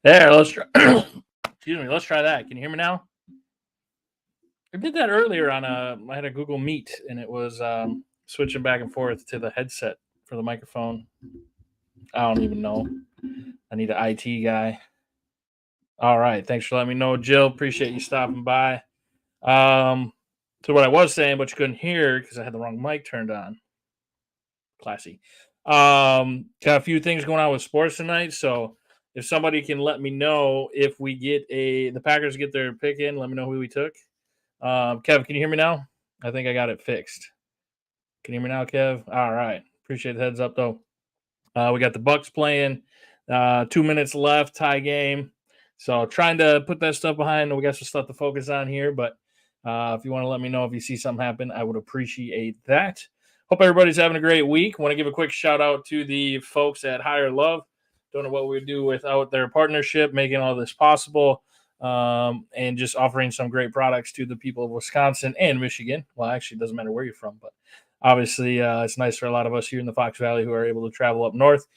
There, let's try. Excuse me. Let's try that. Can you hear me now? I did that earlier on I had a Google Meet, and it was switching back and forth to the headset for the microphone. I don't even know. I need an IT guy. All right. Thanks for letting me know, Jill. Appreciate you stopping by. So what I was saying, but you couldn't hear because I had the wrong mic turned on. Classy. Got a few things going on with sports tonight, so if somebody can let me know if we get the Packers get their pick in, let me know who we took. Kev, can you hear me now? I think I got it fixed. Can you hear me now, Kev? All right. Appreciate the heads up, though. We got the Bucks playing. 2 minutes left, tie game. So trying to put that stuff behind. We got some stuff to focus on here, but if you want to let me know if you see something happen, I would appreciate that. Hope everybody's having a great week. Want to give a quick shout out to the folks at Higher Love. Don't know what we would do without their partnership, making all this possible, and just offering some great products to the people of Wisconsin and Michigan. Well, actually, it doesn't matter where you're from, but obviously it's nice for a lot of us here in the Fox Valley who are able to travel up north.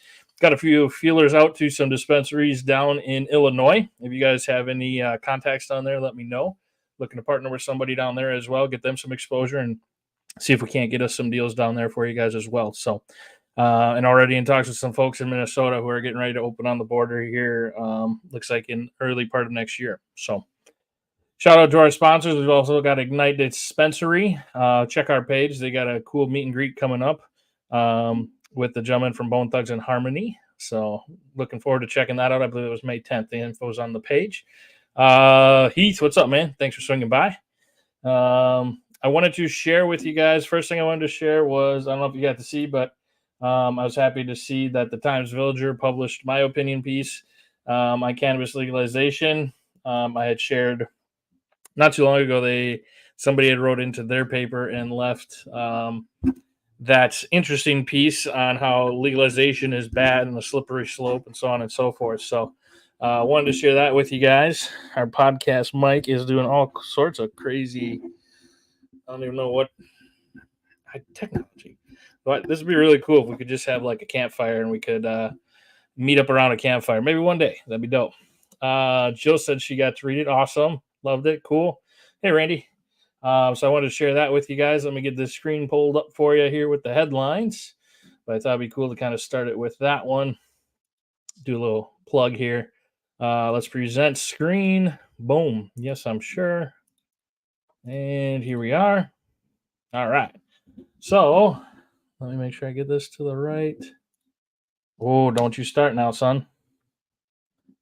Got a few feelers out to some dispensaries down in Illinois. If you guys have any contacts down there, let me know. Looking to partner with somebody down there as well, get them some exposure, and see if we can't get us some deals down there for you guys as well. So, and already in talks with some folks in Minnesota who are getting ready to open on the border here. Looks like in early part of next year. So, shout out to our sponsors. We've also got Ignite Dispensary. Check our page. They got a cool meet and greet coming up with the gentleman from Bone Thugs and Harmony. So, looking forward to checking that out. I believe it was May 10th. The info's on the page. Heath, what's up, man? Thanks for swinging by. I wanted to share with you guys. First thing I wanted to share was, I don't know if you got to see, but I was happy to see that the Times Villager published my opinion piece on cannabis legalization. I had shared not too long ago, somebody had wrote into their paper and left that interesting piece on how legalization is bad and the slippery slope and so on and so forth. So I wanted to share that with you guys. Our podcast mic is doing all sorts of crazy, I don't even know what technology. But this would be really cool if we could just have like a campfire and we could meet up around a campfire. Maybe one day. That'd be dope. Jill said she got to read it. Awesome. Loved it. Cool. Hey, Randy. So I wanted to share that with you guys. Let me get this screen pulled up for you here with the headlines. But I thought it'd be cool to kind of start it with that one. Do a little plug here. Let's present screen. Boom. Yes, I'm sure. And here we are. All right. So let me make sure I get this to the right. Oh, don't you start now, son.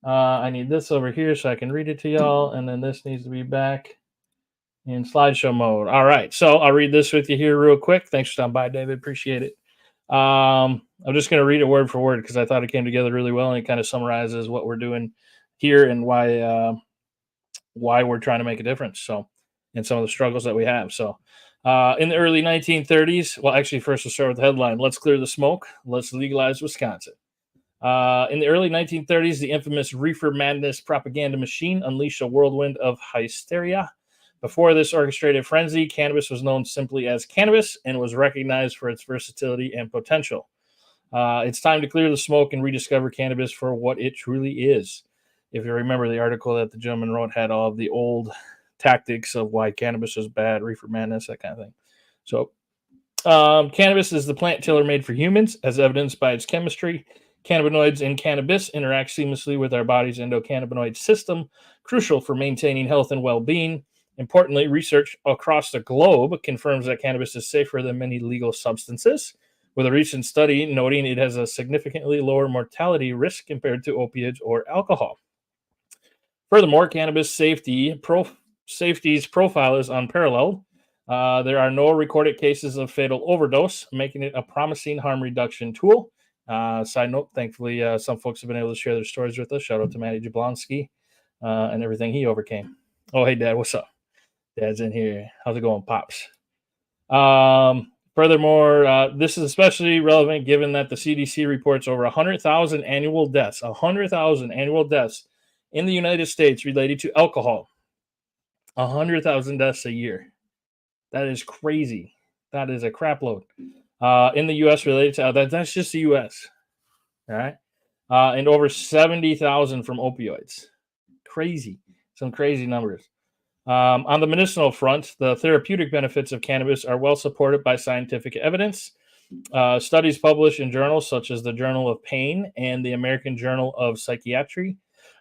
I need this over here so I can read it to y'all. And then this needs to be back in slideshow mode. All right. So I'll read this with you here real quick. Thanks for stopping by, David. Appreciate it. I'm just going to read it word for word because I thought it came together really well. And it kind of summarizes what we're doing here and why we're trying to make a difference. So, and some of the struggles that we have. So, in the early 1930s, well, actually, first we'll start with the headline. Let's clear the smoke. Let's legalize Wisconsin. In the early 1930s, the infamous reefer madness propaganda machine unleashed a whirlwind of hysteria. Before this orchestrated frenzy, cannabis was known simply as cannabis and was recognized for its versatility and potential. It's time to clear the smoke and rediscover cannabis for what it truly is. If you remember, the article that the gentleman wrote had all of the old tactics of why cannabis is bad, reefer madness, that kind of thing. So, cannabis is the plant tailor-made for humans, as evidenced by its chemistry. Cannabinoids in cannabis interact seamlessly with our body's endocannabinoid system, crucial for maintaining health and well-being. Importantly, research across the globe confirms that cannabis is safer than many legal substances, with a recent study noting it has a significantly lower mortality risk compared to opiates or alcohol. Furthermore, cannabis safety's profile is unparalleled. There are no recorded cases of fatal overdose, making it a promising harm reduction tool. Side note, thankfully, some folks have been able to share their stories with us. Shout out to Matty Jablonski and everything he overcame. Oh, hey, Dad, what's up? Dad's in here. How's it going, Pops? Furthermore, this is especially relevant given that the CDC reports over 100,000 annual deaths, 100,000 annual deaths in the United States related to alcohol. 100,000 deaths a year. That is crazy. That is a crap load. In the U.S. related to that's just the U.S. All right. and over 70,000 from opioids. Crazy, some crazy numbers. On the medicinal front, the therapeutic benefits of cannabis are well supported by scientific evidence. Studies published in journals such as the Journal of Pain and the American Journal of Psychiatry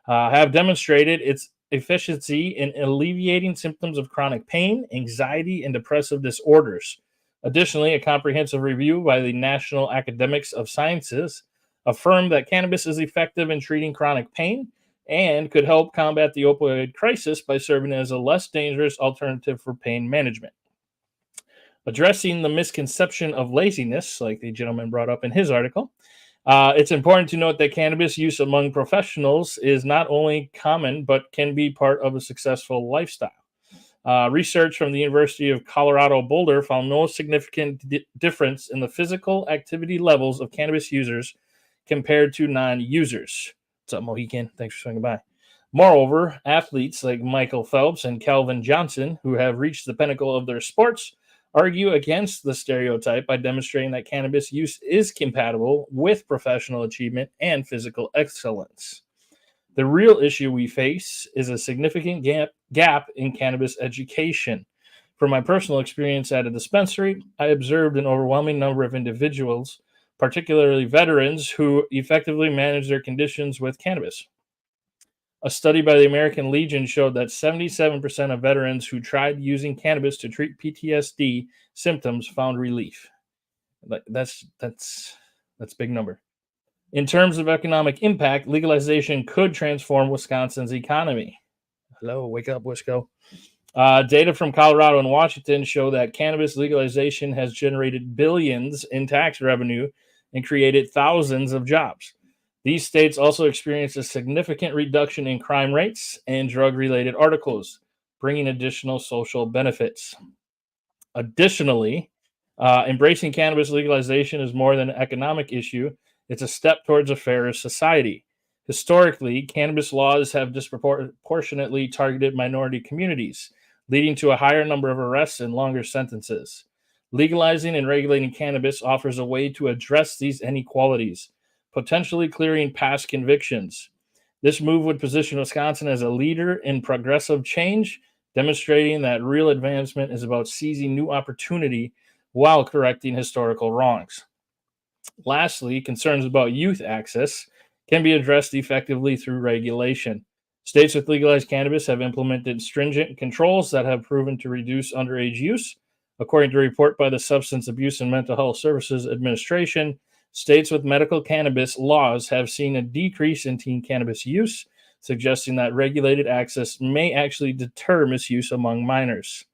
have demonstrated its efficiency in alleviating symptoms of chronic pain, anxiety, and depressive disorders. Additionally, a comprehensive review by the National Academics of Sciences affirmed that cannabis is effective in treating chronic pain and could help combat the opioid crisis by serving as a less dangerous alternative for pain management. Addressing the misconception of laziness, like the gentleman brought up in his article, it's important to note that cannabis use among professionals is not only common, but can be part of a successful lifestyle. Research from the University of Colorado Boulder found no significant difference in the physical activity levels of cannabis users compared to non users. What's up, Mohican? Thanks for swinging by. Moreover, athletes like Michael Phelps and Calvin Johnson, who have reached the pinnacle of their sports, argue against the stereotype by demonstrating that cannabis use is compatible with professional achievement and physical excellence. The real issue we face is a significant gap in cannabis education. From my personal experience at a dispensary, I observed an overwhelming number of individuals, particularly veterans, who effectively manage their conditions with cannabis. A study by the American Legion showed that 77% of veterans who tried using cannabis to treat PTSD symptoms found relief. That's a big number. In terms of economic impact, legalization could transform Wisconsin's economy. Hello, wake up, Wisco. Data from Colorado and Washington show that cannabis legalization has generated billions in tax revenue and created thousands of jobs. These states also experienced a significant reduction in crime rates and drug-related articles, bringing additional social benefits. Additionally, embracing cannabis legalization is more than an economic issue. It's a step towards a fairer society. Historically, cannabis laws have disproportionately targeted minority communities, leading to a higher number of arrests and longer sentences. Legalizing and regulating cannabis offers a way to address these inequalities, potentially clearing past convictions. This move would position Wisconsin as a leader in progressive change, demonstrating that real advancement is about seizing new opportunity while correcting historical wrongs. Lastly, concerns about youth access can be addressed effectively through regulation. States with legalized cannabis have implemented stringent controls that have proven to reduce underage use. According to a report by the Substance Abuse and Mental Health Services Administration, states with medical cannabis laws have seen a decrease in teen cannabis use, suggesting that regulated access may actually deter misuse among minors.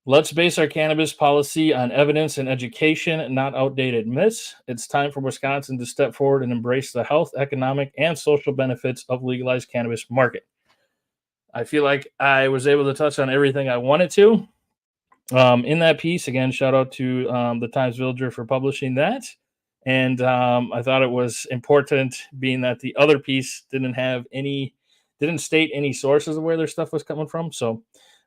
Let's base our cannabis policy on evidence and education, not outdated myths. It's time for Wisconsin to step forward and embrace the health, economic, and social benefits of legalized cannabis market. I feel like I was able to touch on everything I wanted to. In that piece, again, shout out to the Times Villager for publishing that. And I thought it was important, being that the other piece didn't state any sources of where their stuff was coming from. So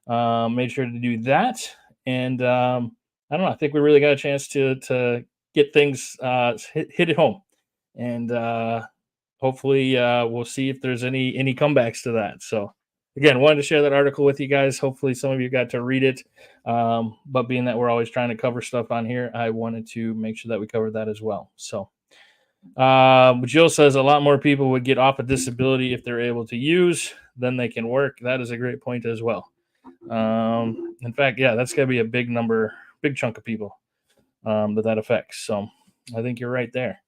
made sure to do that. And I don't know, I think we really got a chance to get things hit it home. And hopefully we'll see if there's any comebacks to that. So again, wanted to share that article with you guys. Hopefully some of you got to read it. But being that we're always trying to cover stuff on here, I wanted to make sure that we covered that as well. So Jill says a lot more people would get off a disability if they're able to use, then they can work. That is a great point as well. In fact, yeah, that's going to be a big number, big chunk of people that affects. So I think you're right there.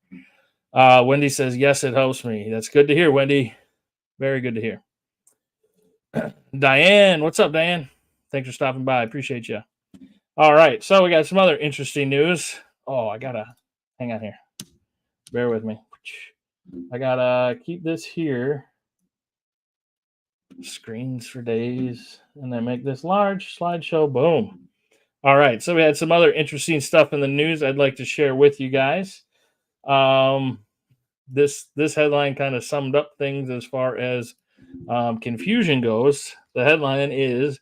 Wendy says, yes, it helps me. That's good to hear, Wendy. Very good to hear. Diane, what's up, Diane? Thanks for stopping by. I appreciate you. All right, so we got some other interesting news. Oh, I gotta hang on here. Bear with me. I gotta keep this here. Screens for days, and then make this large slideshow. Boom. All right, so we had some other interesting stuff in the news I'd like to share with you guys. This headline kind of summed up things as far as confusion goes. The headline is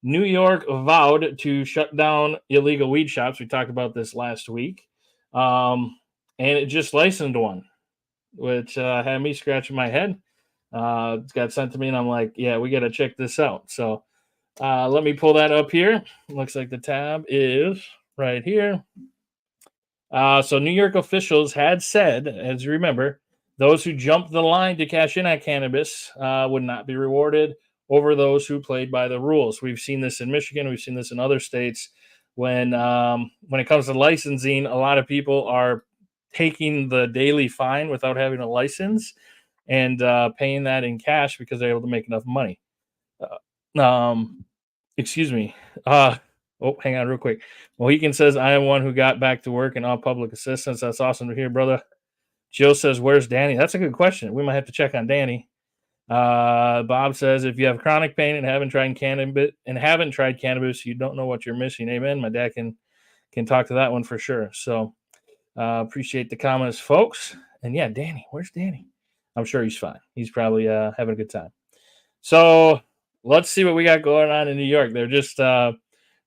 New York vowed to shut down illegal weed shops. We talked about this last week. And it just licensed one. which had me scratching my head. It got sent to me, and I'm like, yeah, we got to check this out. So let me pull that up here. Looks like the tab is right here. So New York officials had said, as you remember, those who jumped the line to cash in on cannabis would not be rewarded over those who played by the rules. We've seen this in Michigan. We've seen this in other states. When it comes to licensing, a lot of people are taking the daily fine without having a license and paying that in cash because they're able to make enough money. Um, excuse me. Hang on real quick. Mohican says, I am one who got back to work and on public assistance. That's awesome to hear, brother. Jill says, where's Danny? That's a good question. We might have to check on Danny. Bob says, if you have chronic pain and haven't tried cannabis, you don't know what you're missing. Amen. My dad can talk to that one for sure. So appreciate the comments, folks. And yeah, Danny, where's Danny? I'm sure he's fine. He's probably having a good time. So let's see what we got going on in New York. They're just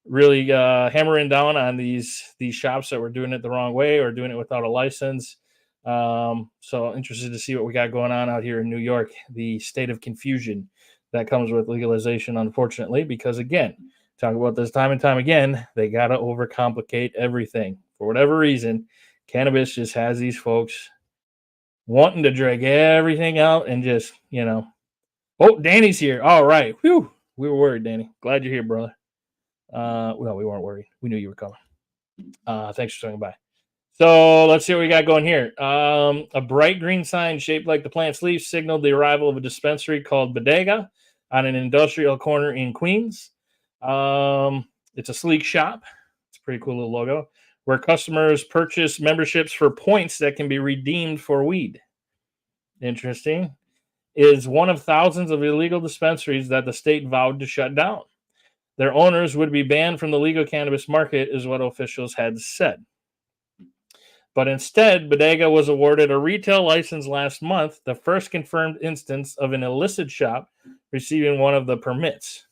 really hammering down on these shops that were doing it the wrong way or doing it without a license. So interested to see what we got going on out here in New York, the state of confusion that comes with legalization, unfortunately, because again, talk about this time and time again, they got to overcomplicate everything. For whatever reason, cannabis just has these folks wanting to drag everything out and just, oh, Danny's here. All right. Whew. We were worried, Danny. Glad you're here, brother. Well, we weren't worried. We knew you were coming. Thanks for swinging by. So let's see what we got going here. A bright green sign shaped like the plant's leaf signaled the arrival of a dispensary called Bodega on an industrial corner in Queens. It's a sleek shop. It's a pretty cool little logo where customers purchase memberships for points that can be redeemed for weed. Interesting. Is one of thousands of illegal dispensaries that the state vowed to shut down. Their owners would be banned from the legal cannabis market, is what officials had said. But instead, Bodega was awarded a retail license last month, the first confirmed instance of an illicit shop receiving one of the permits.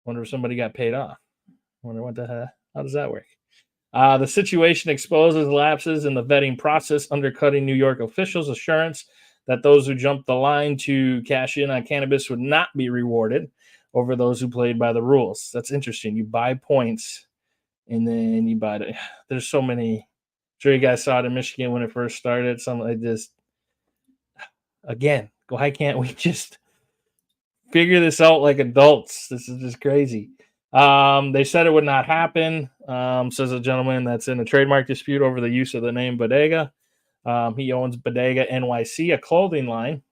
Wonder if somebody got paid off. Wonder how does that work? The situation exposes lapses in the vetting process, undercutting New York officials' assurance that those who jumped the line to cash in on cannabis would not be rewarded over those who played by the rules. That's interesting. You buy points, and then you buy there's so many. I'm sure you guys saw it in Michigan when it first started. Again, why can't we just figure this out like adults? This is just crazy. They said it would not happen, says a gentleman that's in a trademark dispute over the use of the name Bodega. He owns Bodega NYC, a clothing line.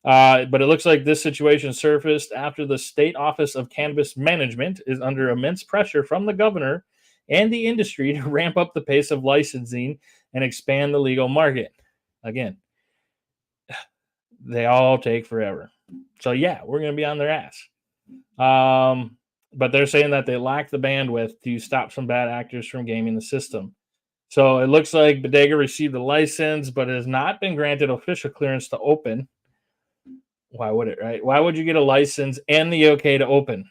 But it looks like this situation surfaced after the State Office of Cannabis Management is under immense pressure from the governor and the industry to ramp up the pace of licensing and expand the legal market. Again, they all take forever. So yeah, we're going to be on their ass. But they're saying that they lack the bandwidth to stop some bad actors from gaming the system. So it looks like Bodega received a license, but it has not been granted official clearance to open. Why would it, right? Why would you get a license and the okay to open?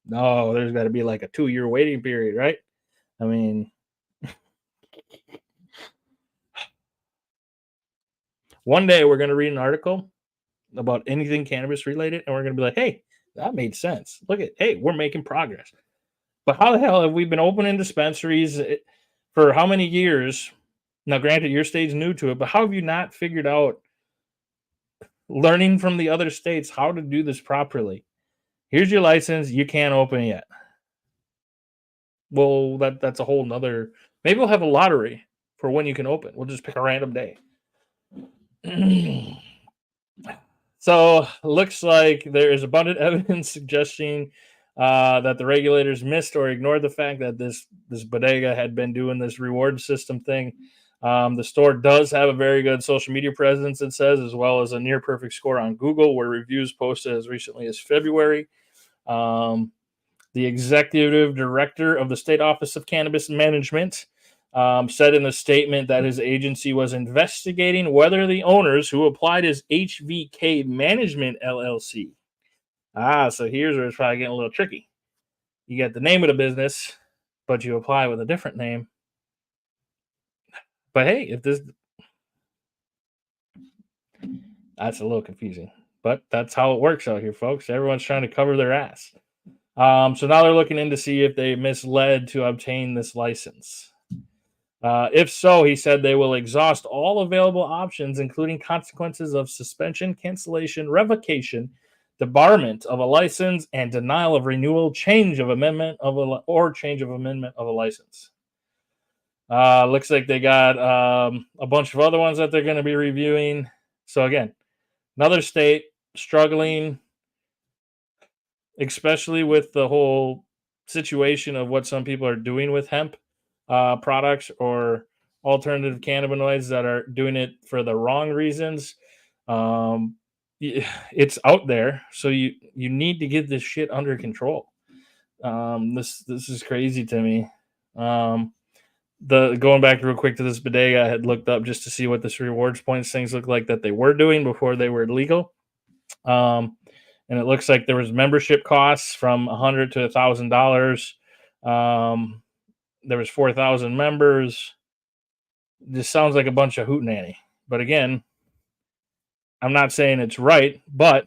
No, there's got to be like a 2-year waiting period, right? I mean, one day we're going to read an article about anything cannabis related, and we're going to be like, hey, that made sense. Look at, hey, we're making progress. But how the hell have we been opening dispensaries for how many years? Now, granted, your state's new to it, but how have you not figured out, learning from the other states, how to do this properly? Here's your license. You can't open yet. Well, that's a whole nother. Maybe we'll have a lottery for when you can open. We'll just pick a random day. So looks like there is abundant evidence suggesting that the regulators missed or ignored the fact that this bodega had been doing this reward system thing. The store does have a very good social media presence, it says, as well as a near perfect score on Google, where reviews posted as recently as February. The executive director of the State Office of Cannabis Management said in a statement that his agency was investigating whether the owners who applied as HVK Management LLC. So here's where it's probably getting a little tricky. You get the name of the business, but you apply with a different name. But hey, if this, That's a little confusing, but that's how it works out here, folks. Everyone's trying to cover their ass. So now they're looking in to see if they misled to obtain this license. If so, he said they will exhaust all available options, including consequences of suspension, cancellation, revocation, debarment of a license, and denial of renewal, change of amendment of a license. Looks like they got a bunch of other ones that they're going to be reviewing. So again, another state struggling, especially with the whole situation of what some people are doing with hemp products or alternative cannabinoids that are doing it for the wrong reasons. Um, it's out there, so you need to get this shit under control. This is crazy to me. The going back real quick to this bodega, I had looked up just to see what this rewards points things look like that they were doing before they were legal. And it looks like there was membership costs from $100 to $1,000. There was 4,000 members. This sounds like a bunch of hootenanny. But again, I'm not saying it's right, but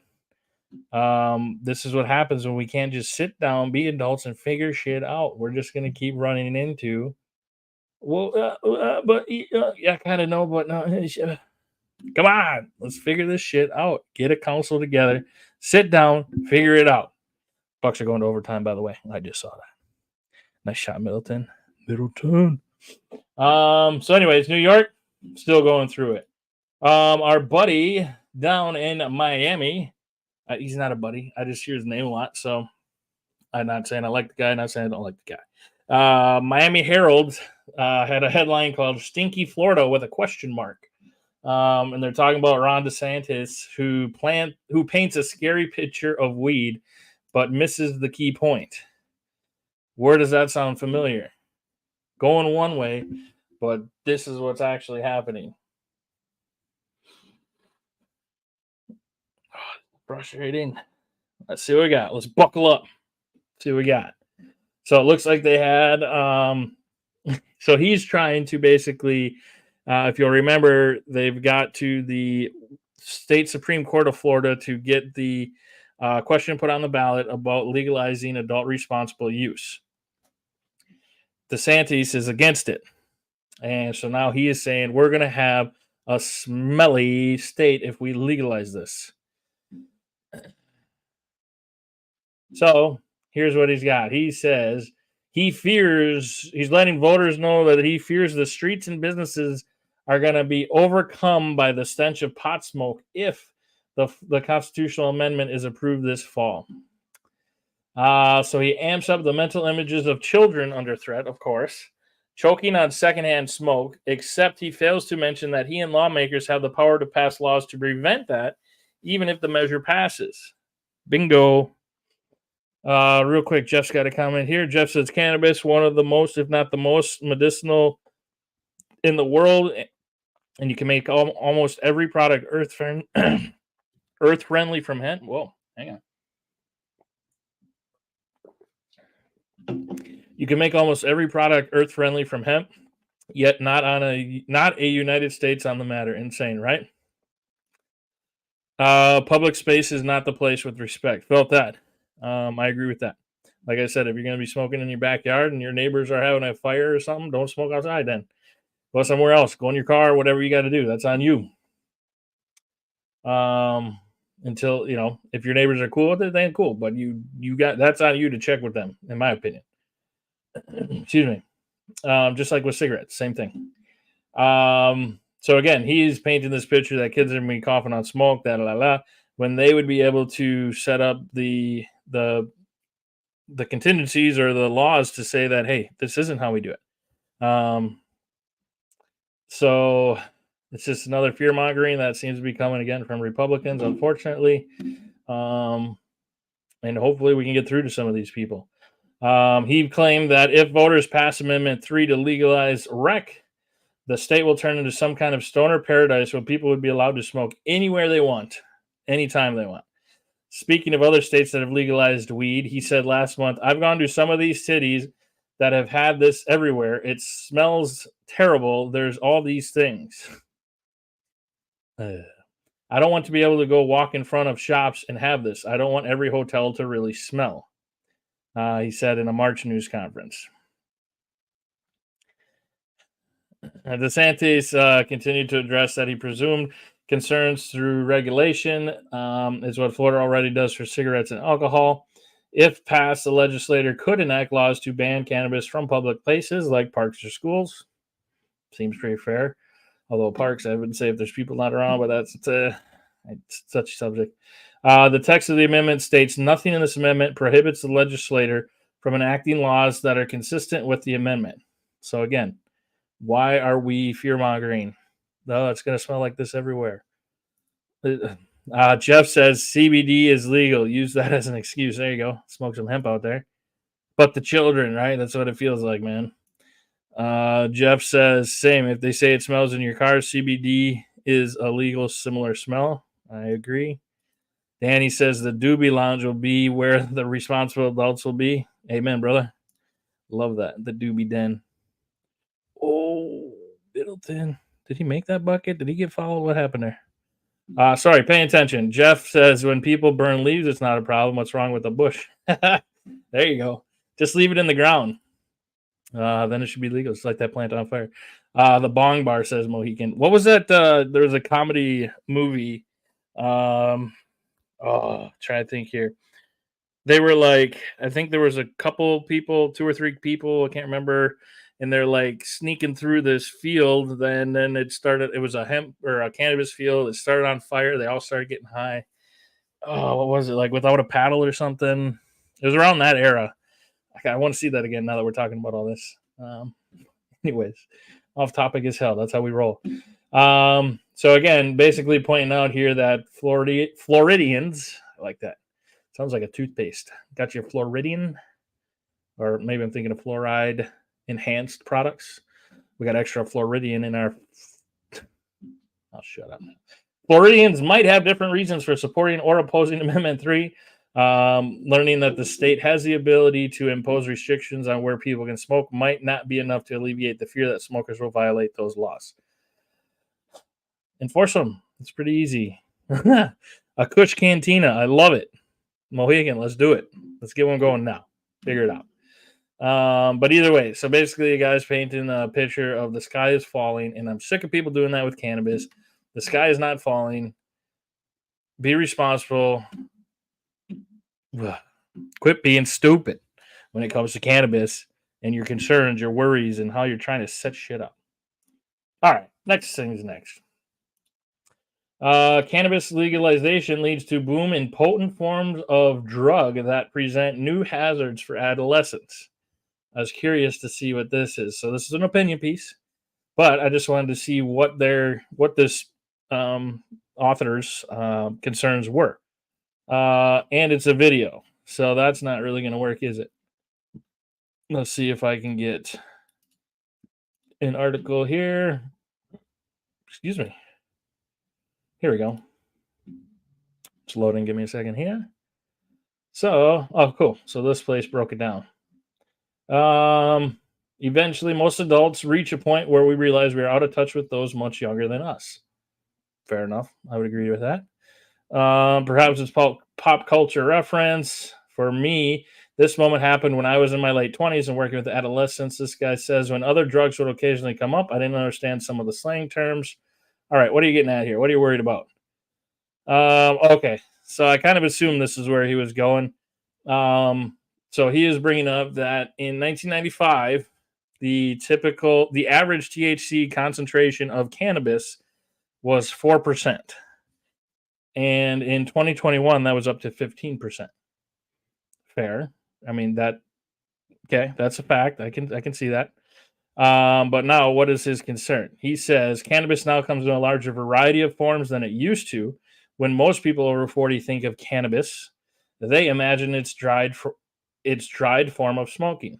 this is what happens when we can't just sit down, be adults, and figure shit out. We're just going to keep running into, yeah, kind of know, but no. Come on, let's figure this shit out. Get a council together, sit down, figure it out. Bucks are going to overtime, by the way. I just saw that. Nice shot, Middleton. So anyways, New York, still going through it. Our buddy down in Miami, he's not a buddy. I just hear his name a lot, so I'm not saying I like the guy, not saying I don't like the guy. Miami Herald had a headline called "Stinky Florida" with a question mark. And they're talking about Ron DeSantis, who paints a scary picture of weed, but misses the key point. Where does that sound familiar? Going one way, but this is what's actually happening. Frustrating. Let's see what we got. Let's buckle up. See what we got. So it looks like they had. So he's trying to basically, if you'll remember, they've got to the state Supreme Court of Florida to get the question put on the ballot about legalizing adult responsible use. DeSantis is against it. And so now he is saying we're going to have a smelly state if we legalize this. So here's what he's got. He says he's letting voters know that he fears the streets and businesses are going to be overcome by the stench of pot smoke if the constitutional amendment is approved this fall. So he amps up the mental images of children under threat, of course, choking on secondhand smoke, except he fails to mention that he and lawmakers have the power to pass laws to prevent that, even if the measure passes. Bingo. Real quick, Jeff's got a comment here. Jeff says cannabis, one of the most, if not the most medicinal in the world, and you can make almost every product earth friendly from hemp. Whoa, hang on. You can make almost every product earth friendly from hemp, yet not a United States on the matter. Insane, right? Public space is not the place with respect. Felt that. I agree with that. Like I said, if you're going to be smoking in your backyard and your neighbors are having a fire or something, don't smoke outside then. Go somewhere else. Go in your car, whatever you got to do. That's on you. Until, if your neighbors are cool with it, then cool. But that's on you to check with them, in my opinion. Excuse me. Just like with cigarettes, same thing. So again, he's painting this picture that kids are going to be coughing on smoke, when they would be able to set up the contingencies or the laws to say that, hey, this isn't how we do it. So it's just another fear mongering that seems to be coming again from Republicans, unfortunately. And hopefully we can get through to some of these people. He claimed that if voters pass Amendment 3 to legalize rec, the state will turn into some kind of stoner paradise where people would be allowed to smoke anywhere they want, anytime they want. Speaking of other states that have legalized weed, he said last month, I've gone to some of these cities that have had this everywhere. It smells terrible. There's all these things. I don't want to be able to go walk in front of shops and have this. I don't want every hotel to really smell, he said in a March news conference. DeSantis continued to address that he presumed concerns through regulation is what Florida already does for cigarettes and alcohol. If passed, the legislator could enact laws to ban cannabis from public places like parks or schools. Seems pretty fair. Although parks, I wouldn't say if there's people not around, but that's such a subject. The text of the amendment states nothing in this amendment prohibits the legislator from enacting laws that are consistent with the amendment. So again, why are we fear mongering? No, it's going to smell like this everywhere. Jeff says CBD is legal. Use that as an excuse. There you go. Smoke some hemp out there. But the children, right? That's what it feels like, man. Jeff says, same. If they say it smells in your car, CBD is a legal similar smell. I agree. Danny says the doobie lounge will be where the responsible adults will be. Amen, brother. Love that. The doobie den. Oh, Middleton. Did he make that bucket? Did he get fouled? What happened there? Sorry, pay attention. Jeff says when people burn leaves, it's not a problem. What's wrong with the bush? There you go. Just leave it in the ground. Then it should be legal. Just light that plant on fire. The Bong Bar says Mohican. What was that? There was a comedy movie. Try to think here. They were like, I think there was a couple people, 2 or 3 people, I can't remember, and they're like sneaking through this field. Then it started. It was a hemp or a cannabis field. It started on fire. They all started getting high. Oh, what was it like? Without a paddle or something? It was around that era. I want to see that again now that we're talking about all this. Anyways, off topic as hell. That's how we roll. So again, basically pointing out here that Floridians, I like that. Sounds like a toothpaste. Got your Floridian, or maybe I'm thinking of fluoride enhanced products. We got extra Floridian in our. I'll shut up. Floridians might have different reasons for supporting or opposing Amendment 3. Learning that the state has the ability to impose restrictions on where people can smoke might not be enough to alleviate the fear that smokers will violate those laws. Enforce them. It's pretty easy. A Kush Cantina. I love it. Mohegan, let's do it. Let's get one going now. Figure it out. But either way, so basically, the guy's painting a picture of the sky is falling, and I'm sick of people doing that with cannabis. The sky is not falling. Be responsible. Quit being stupid when it comes to cannabis and your concerns, your worries, and how you're trying to set shit up. All right, next thing is next. Cannabis legalization leads to boom in potent forms of drug that present new hazards for adolescents. I was curious to see what this is. So this is an opinion piece, but I just wanted to see what this author's concerns were. And it's a video, so that's not really going to work, is it? Let's see if I can get an article here. Excuse me. Here we go. It's loading. Give me a second here. So, oh, cool. So this place broke it down. Eventually, most adults reach a point where we realize we are out of touch with those much younger than us. Fair enough. I would agree with that. Perhaps it's pop culture reference. For me, this moment happened when I was in my late 20s and working with adolescents. This guy says, when other drugs would occasionally come up, I didn't understand some of the slang terms. All right, what are you getting at here? What are you worried about? Okay, so I kind of assumed this is where he was going. So he is bringing up that in 1995, the average THC concentration of cannabis was 4%. And in 2021, that was up to 15%. Fair. I mean, that's a fact. I can see that. But now, what is his concern? He says cannabis now comes in a larger variety of forms than it used to. When most people over 40 think of cannabis, they imagine its dried form of smoking.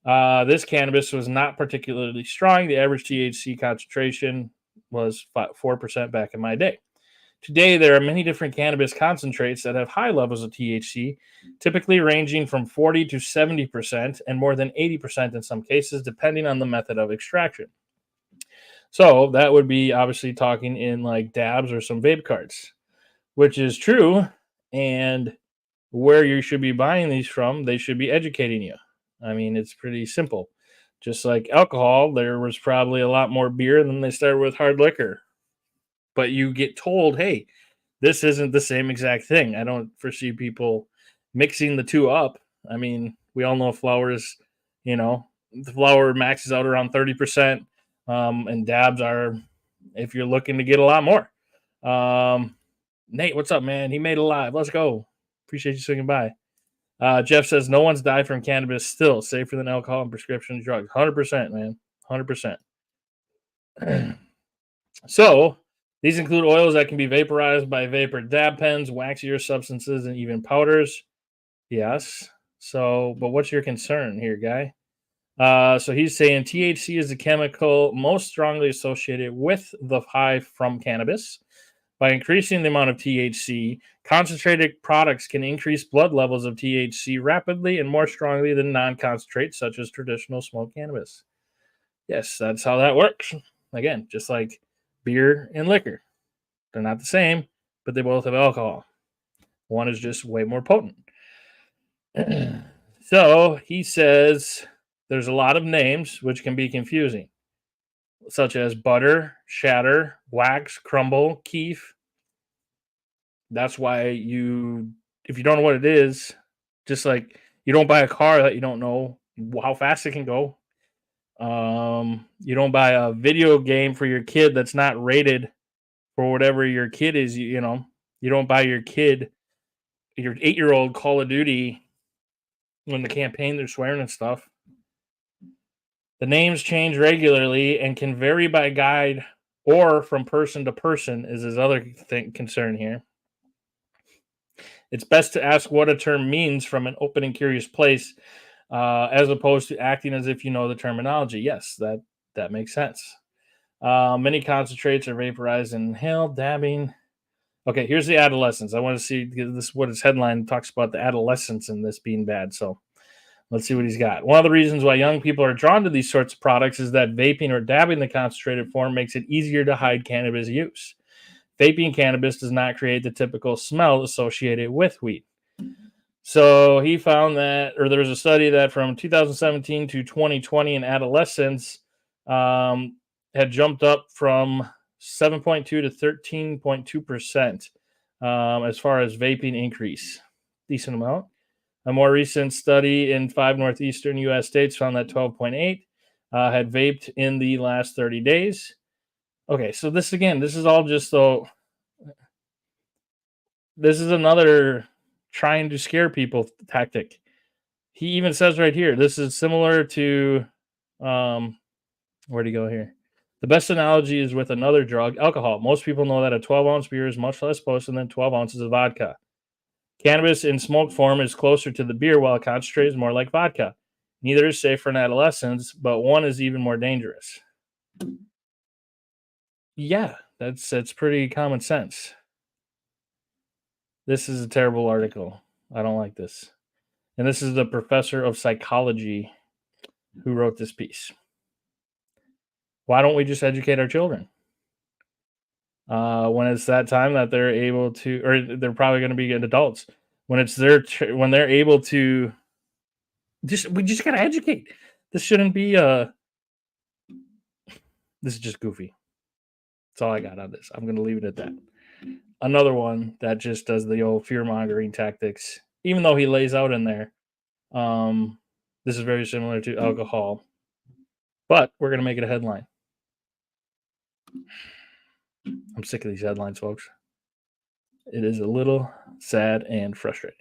This cannabis was not particularly strong. The average THC concentration was 4% back in my day. Today, there are many different cannabis concentrates that have high levels of THC, typically ranging from 40 to 70% and more than 80% in some cases, depending on the method of extraction. So that would be obviously talking in like dabs or some vape carts, which is true. And where you should be buying these from, they should be educating you. I mean, it's pretty simple. Just like alcohol, there was probably a lot more beer, and then they started with hard liquor. But you get told, hey, this isn't the same exact thing. I don't foresee people mixing the two up. I mean, we all know flowers, the flower maxes out around 30%, and dabs are, if you're looking to get a lot more. Nate, what's up, man? He made it live. Let's go. Appreciate you swinging by. Jeff says no one's died from cannabis still, safer than alcohol and prescription drugs. 100%, man. 100%. So these include oils that can be vaporized by vapor dab pens, waxier substances, and even powders. Yes. So, but what's your concern here, guy? So he's saying THC is the chemical most strongly associated with the high from cannabis. By increasing the amount of THC, concentrated products can increase blood levels of THC rapidly and more strongly than non-concentrate, such as traditional smoked cannabis. Yes, that's how that works. Again, just like beer and liquor. They're not the same, but they both have alcohol. One is just way more potent. So he says there's a lot of names which can be confusing, such as butter, shatter, wax, crumble, keef. That's why if you don't know what it is, just like you don't buy a car that you don't know how fast it can go. You don't buy a video game for your kid that's not rated for whatever your kid is. You don't buy your 8-year-old Call of Duty when the campaign they're swearing and stuff. The names change regularly and can vary by guide or from person to person. Is his other concern here. It's best to ask what a term means from an open and curious place, as opposed to acting as if you know the terminology. Yes, that makes sense. Many concentrates are vaporized and inhaled, dabbing. Okay, here's the adolescents. I want to see this. What his headline talks about the adolescents and this being bad. So let's see what he's got. One of the reasons why young people are drawn to these sorts of products is that vaping or dabbing the concentrated form makes it easier to hide cannabis use. Vaping cannabis does not create the typical smell associated with weed. So he found that, or there was a study that from 2017 to 2020 in adolescents had jumped up from 7.2 to 13.2% as far as vaping increase. Decent amount. A more recent study in 5 northeastern U.S. states found that 12.8 had vaped in the last 30 days. Okay, so this is all just so. This is another trying to scare people tactic. He even says right here, this is similar to, where'd he go here? The best analogy is with another drug, alcohol. Most people know that a 12-ounce beer is much less potent than 12 ounces of vodka. Cannabis in smoke form is closer to the beer, while concentrate is more like vodka. Neither is safe for an adolescent, but one is even more dangerous. Yeah, that's pretty common sense. This is a terrible article. I don't like this. And this is the professor of psychology who wrote this piece. Why don't we just educate our children? When it's that time that they're able to, or they're probably going to be good adults. When they're able to, we just got to educate. This shouldn't be this is just goofy. That's all I got on this. I'm going to leave it at that. Another one that just does the old fear-mongering tactics, even though he lays out in there. This is very similar to alcohol, but we're going to make it a headline. I'm sick of these headlines, folks. It is a little sad and frustrating.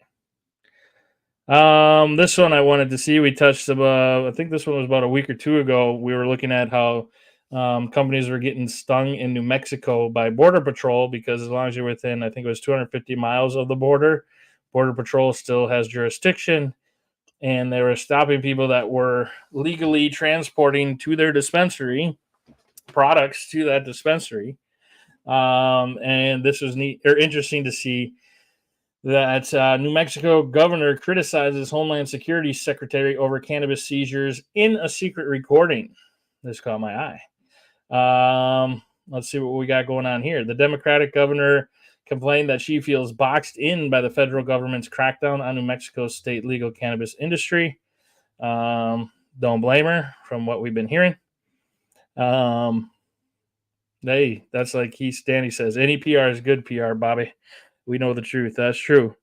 This one I wanted to see. We touched about, I think this one was about a week or two ago. We were looking at how companies were getting stung in New Mexico by Border Patrol because as long as you're within, I think it was 250 miles of the border, Border Patrol still has jurisdiction, and they were stopping people that were legally transporting to their dispensary products to that dispensary. And this was neat or interesting to see that New Mexico governor criticizes Homeland Security Secretary over cannabis seizures in a secret recording. This caught my eye. Let's see what we got going on here. The Democratic governor complained that she feels boxed in by the federal government's crackdown on New Mexico's state legal cannabis industry. Don't blame her from what we've been hearing. Hey, that's like Danny says, any PR is good PR, Bobby. We know the truth. That's true.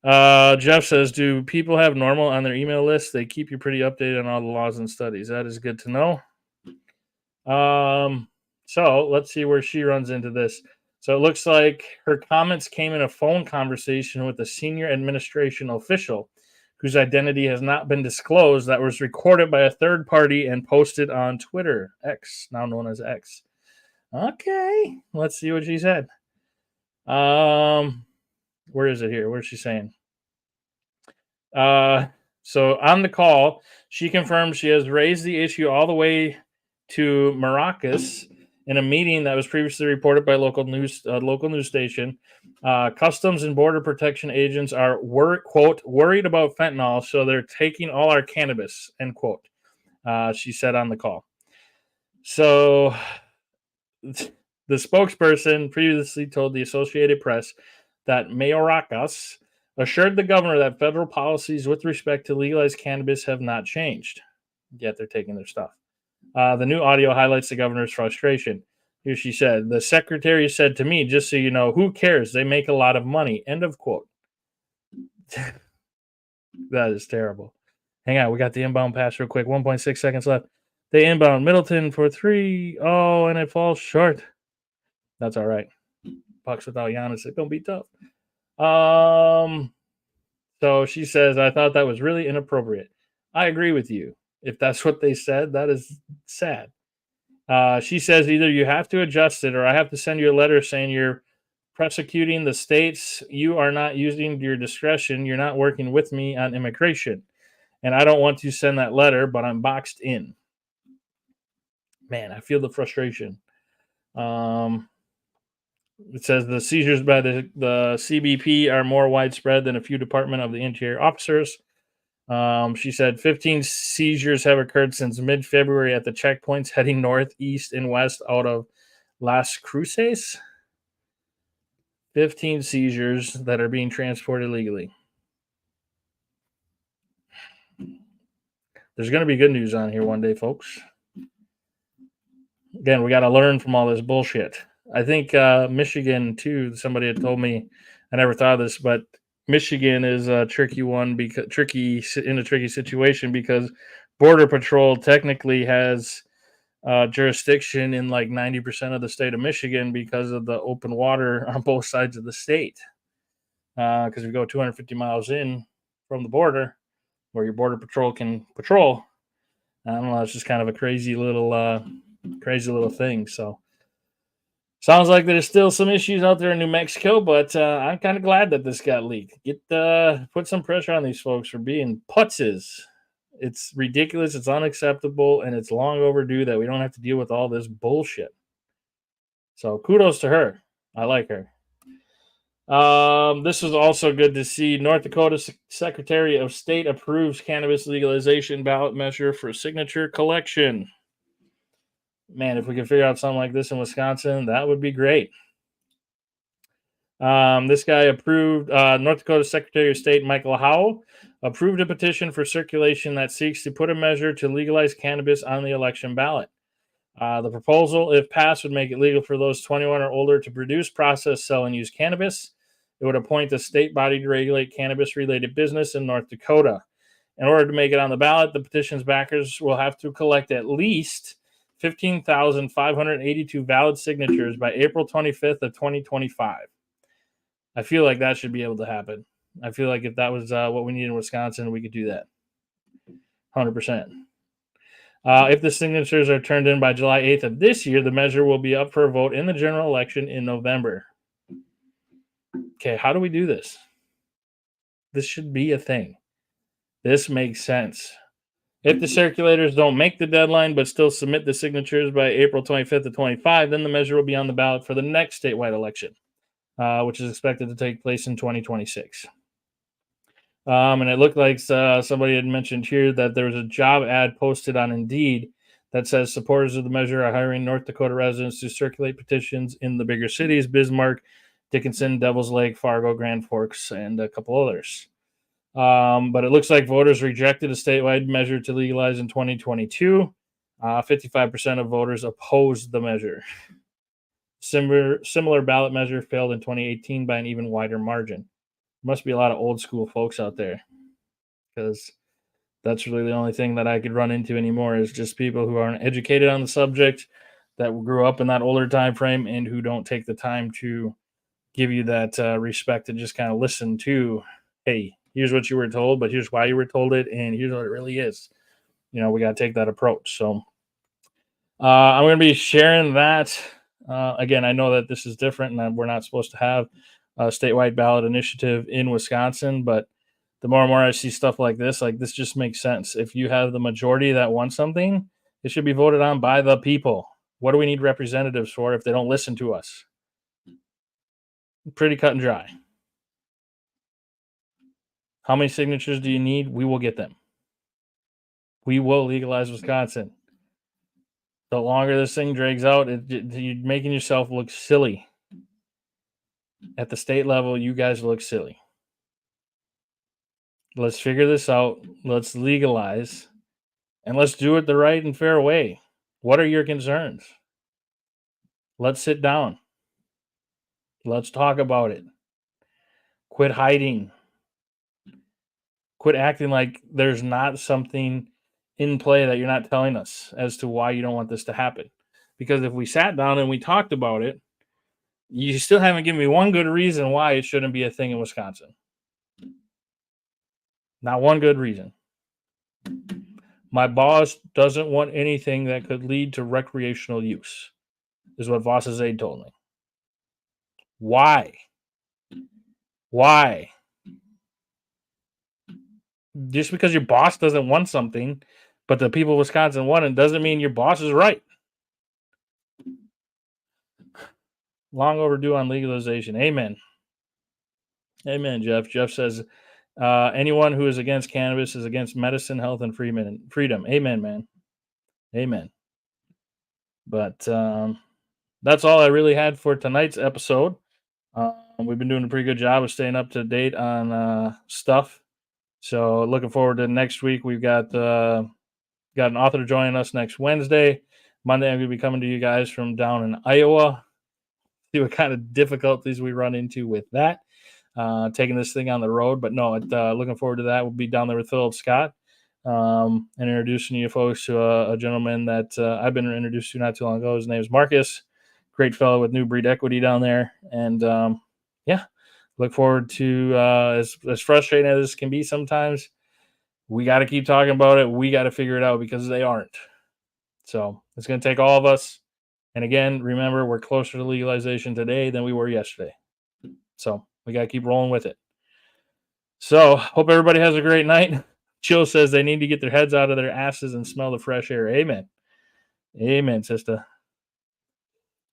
Jeff says, do people have normal on their email list? They keep you pretty updated on all the laws and studies. That is good to know. So let's see where she runs into this. So it looks like her comments came in a phone conversation with a senior administration official whose identity has not been disclosed that was recorded by a third party and posted on Twitter, X, now known as X. Okay, let's see what she said. Where is it here? What is she saying? So on the call, she confirmed she has raised the issue all the way to Maracas in a meeting that was previously reported by local news station. Customs and Border Protection agents are quote worried about fentanyl, so they're taking all our cannabis, end quote. She said on the call. So the spokesperson previously told the Associated Press that Mayorkas assured the governor that federal policies with respect to legalized cannabis have not changed, yet they're taking their stuff. The new audio highlights the governor's frustration. Here she said, the secretary said to me, just so you know, who cares? They make a lot of money. End of quote. That is terrible. Hang on. We got the inbound pass real quick. 1.6 seconds left. They inbound Middleton for 3. Oh, and it falls short. That's all right. Pucks without Giannis. It's going to be tough. So she says, I thought that was really inappropriate. I agree with you. If that's what they said, that is sad. She says either you have to adjust it or I have to send you a letter saying you're prosecuting the states. You are not using your discretion. You're not working with me on immigration. And I don't want to send that letter, but I'm boxed in. Man, I feel the frustration. It says the seizures by the CBP are more widespread than a few Department of the Interior officers. She said 15 seizures have occurred since mid-February at the checkpoints heading north, east, and west out of Las Cruces. 15 seizures that are being transported legally. There's going to be good news on here one day, folks. Again, we got to learn from all this bullshit. I think Michigan, too, somebody had told me, I never thought of this, but Michigan is a tricky one, in a tricky situation because Border Patrol technically has jurisdiction in like 90% of the state of Michigan because of the open water on both sides of the state. Because we go 250 miles in from the border where your Border Patrol can patrol. I don't know, it's just kind of a crazy little thing. So sounds like there's still some issues out there in New Mexico, but I'm kind of glad that this got leaked. Put some pressure on these folks for being putzes. It's ridiculous, it's unacceptable, and it's long overdue that we don't have to deal with all this bullshit. So kudos to her. I like her. This was also good to see. North Dakota Secretary of State approves cannabis legalization ballot measure for signature collection. Man, if we could figure out something like this in Wisconsin, that would be great. This guy approved, North Dakota Secretary of State Michael Howell approved a petition for circulation that seeks to put a measure to legalize cannabis on the election ballot. The proposal, if passed, would make it legal for those 21 or older to produce, process, sell, and use cannabis. It would appoint a state body to regulate cannabis-related business in North Dakota. In order to make it on the ballot, the petition's backers will have to collect at least 15,582 valid signatures by April 25th of 2025. I feel like that should be able to happen. I feel like if that was what we need in Wisconsin, we could do that. 100%. If the signatures are turned in by July 8th of this year, the measure will be up for a vote in the general election in November. Okay, how do we do this? This should be a thing. This makes sense. If the circulators don't make the deadline but still submit the signatures by April 25th of 25, then the measure will be on the ballot for the next statewide election, which is expected to take place in 2026. And it looked like somebody had mentioned here that there was a job ad posted on Indeed that says supporters of the measure are hiring North Dakota residents to circulate petitions in the bigger cities: Bismarck, Dickinson, Devils Lake, Fargo, Grand Forks, and a couple others. But it looks like voters rejected a statewide measure to legalize in 2022. 55% of voters opposed the measure. Similar ballot measure failed in 2018 by an even wider margin. Must be a lot of old school folks out there, because that's really the only thing that I could run into anymore is just people who aren't educated on the subject, that grew up in that older time frame, and who don't take the time to give you that respect to just kind of listen to, hey, here's what you were told, but here's why you were told it, and here's what it really is. We got to take that approach. So I'm going to be sharing that. Again, I know that this is different, and we're not supposed to have a statewide ballot initiative in Wisconsin, but the more and more I see stuff like this just makes sense. If you have the majority that wants something, it should be voted on by the people. What do we need representatives for if they don't listen to us? Pretty cut and dry. How many signatures do you need? We will get them. We will legalize Wisconsin. The longer this thing drags out, you're making yourself look silly. At the state level, you guys look silly. Let's figure this out. Let's legalize. And let's do it the right and fair way. What are your concerns? Let's sit down. Let's talk about it. Quit hiding. Quit acting like there's not something in play that you're not telling us as to why you don't want this to happen. Because if we sat down and we talked about it, you still haven't given me one good reason why it shouldn't be a thing in Wisconsin. Not one good reason. My boss doesn't want anything that could lead to recreational use, is what Voss's aide told me. Why? Why? Just because your boss doesn't want something, but the people of Wisconsin want it, doesn't mean your boss is right. Long overdue on legalization. Amen. Amen, Jeff. Jeff says, anyone who is against cannabis is against medicine, health, and freedom. Amen, man. Amen. But that's all I really had for tonight's episode. We've been doing a pretty good job of staying up to date on stuff. So looking forward to next week. We've got an author joining us next Wednesday. Monday, I'm going to be coming to you guys from down in Iowa. See what kind of difficulties we run into with that. Taking this thing on the road. But no, looking forward to that. We'll be down there with Philip Scott and introducing you folks to a gentleman that I've been introduced to not too long ago. His name is Marcus. Great fellow with New Breed Equity down there. And look forward to as frustrating as this can be sometimes. We got to keep talking about it. We got to figure it out because they aren't. So it's going to take all of us. And again, remember, we're closer to legalization today than we were yesterday. So we got to keep rolling with it. So hope everybody has a great night. Jill says they need to get their heads out of their asses and smell the fresh air. Amen. Amen, sister.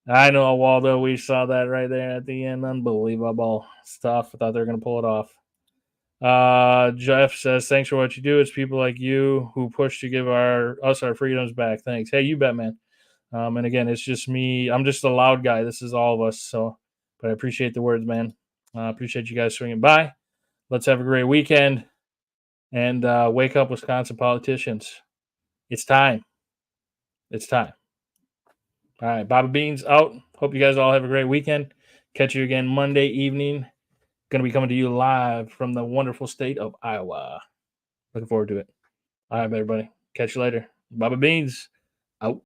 I know, Waldo. We saw that right there at the end. Unbelievable stuff. I thought they were going to pull it off. Jeff says, thanks for what you do. It's people like you who push to give us our freedoms back. Thanks. Hey, you bet, man. And again, it's just me. I'm just a loud guy. This is all of us. So, but I appreciate the words, man. Appreciate you guys swinging by. Let's have a great weekend and wake up, Wisconsin politicians. It's time. It's time. All right, Baba Beans out. Hope you guys all have a great weekend. Catch you again Monday evening. Going to be coming to you live from the wonderful state of Iowa. Looking forward to it. All right, everybody. Catch you later. Baba Beans out.